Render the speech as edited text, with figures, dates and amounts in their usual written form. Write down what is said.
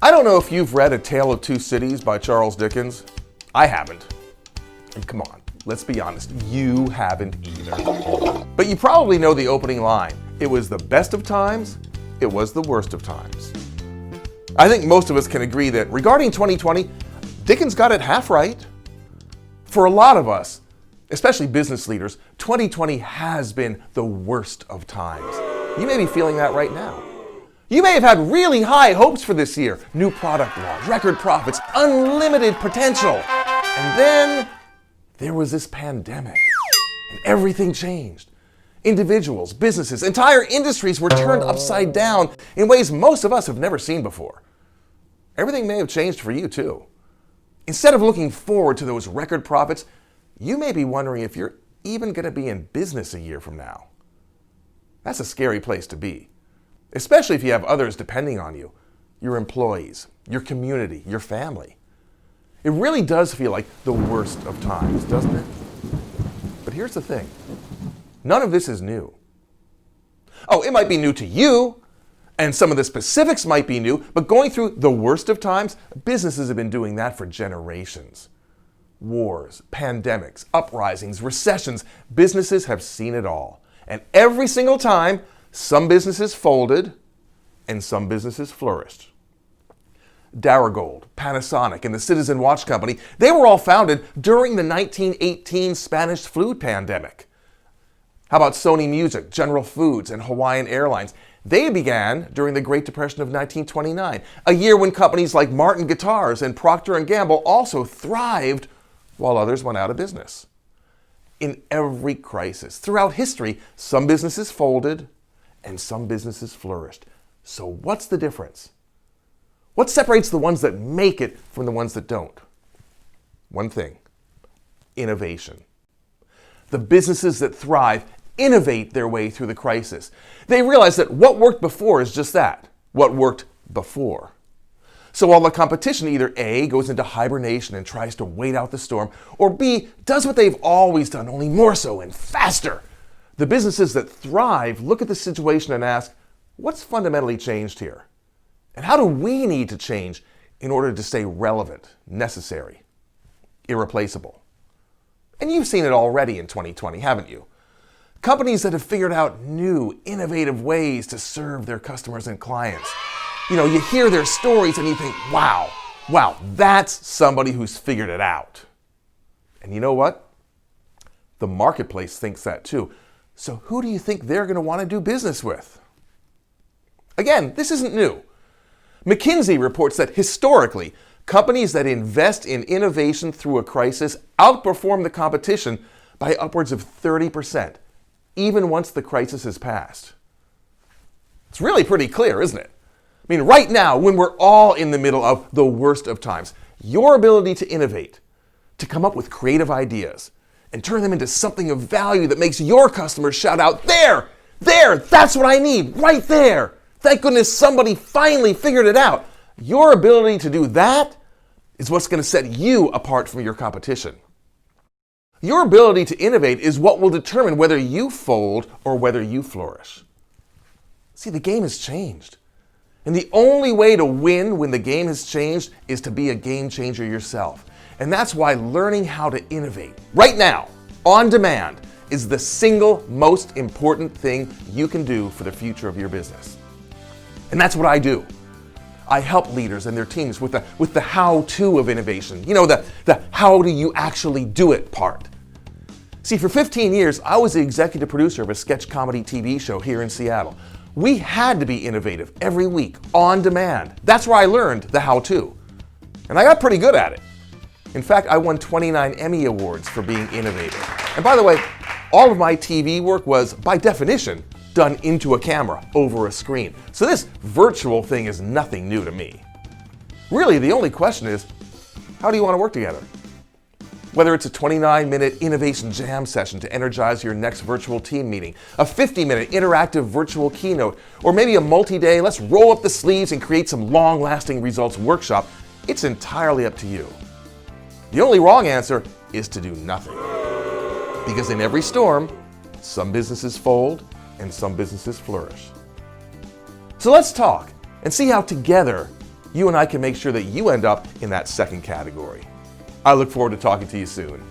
I don't know if you've read A Tale of Two Cities by Charles Dickens. I haven't. And come on, let's be honest, you haven't either. But you probably know the opening line. It was the best of times, it was the worst of times. I think most of us can agree that regarding 2020, Dickens got it half right. For a lot of us, especially business leaders, 2020 has been the worst of times. You may be feeling that right now. You may have had really high hopes for this year. New product launch, record profits, unlimited potential. And then there was this pandemic and everything changed. Individuals, businesses, entire industries were turned upside down in ways most of us have never seen before. Everything may have changed for you too. Instead of looking forward to those record profits, you may be wondering if you're even going to be in business a year from now. That's a scary place to be, especially if you have others depending on you, your employees, your community, your family. It really does feel like the worst of times, doesn't it? But here's the thing. None of this is new. Oh, it might be new to you, and some of the specifics might be new, but going through the worst of times, businesses have been doing that for generations. Wars, pandemics, uprisings, recessions, businesses have seen it all. And every single time, some businesses folded and some businesses flourished. Daragold, Panasonic, and the Citizen Watch Company, they were all founded during the 1918 Spanish flu pandemic. How about Sony Music, General Foods, and Hawaiian Airlines? They began during the Great Depression of 1929, a year when companies like Martin Guitars and Procter & Gamble also thrived while others went out of business. In every crisis throughout history, some businesses folded and some businesses flourished. So what's the difference? What separates the ones that make it from the ones that don't? One thing: innovation. The businesses that thrive innovate their way through the crisis. They realize that what worked before is just that, what worked before. So while the competition either A, goes into hibernation and tries to wait out the storm, or B, does what they've always done, only more so and faster, the businesses that thrive look at the situation and ask, what's fundamentally changed here? And how do we need to change in order to stay relevant, necessary, irreplaceable? And you've seen it already in 2020, haven't you? Companies that have figured out new, innovative ways to serve their customers and clients. You hear their stories and you think, wow, that's somebody who's figured it out. And you know what? The marketplace thinks that too. So who do you think they're going to want to do business with? Again, this isn't new. McKinsey reports that historically, companies that invest in innovation through a crisis outperform the competition by upwards of 30%, even once the crisis has passed. It's really pretty clear, isn't it? I mean, right now, when we're all in the middle of the worst of times, your ability to innovate, to come up with creative ideas, and turn them into something of value that makes your customers shout out, there, that's what I need, right there. Thank goodness somebody finally figured it out. Your ability to do that is what's going to set you apart from your competition. Your ability to innovate is what will determine whether you fold or whether you flourish. See, the game has changed. And the only way to win when the game has changed is to be a game changer yourself. And that's why learning how to innovate right now, on demand, is the single most important thing you can do for the future of your business. And that's what I do. I help leaders and their teams with the how-to of innovation. The how do you actually do it part. See, for 15 years, I was the executive producer of a sketch comedy TV show here in Seattle. We had to be innovative every week, on demand. That's where I learned the how-to. And I got pretty good at it. In fact, I won 29 Emmy Awards for being innovative. And by the way, all of my TV work was, by definition, done into a camera, over a screen. So this virtual thing is nothing new to me. Really, the only question is, how do you want to work together? Whether it's a 29-minute innovation jam session to energize your next virtual team meeting, a 50-minute interactive virtual keynote, or maybe a multi-day, let's roll up the sleeves and create some long-lasting results workshop, it's entirely up to you. The only wrong answer is to do nothing. Because in every storm, some businesses fold and some businesses flourish. So let's talk and see how together you and I can make sure that you end up in that second category. I look forward to talking to you soon.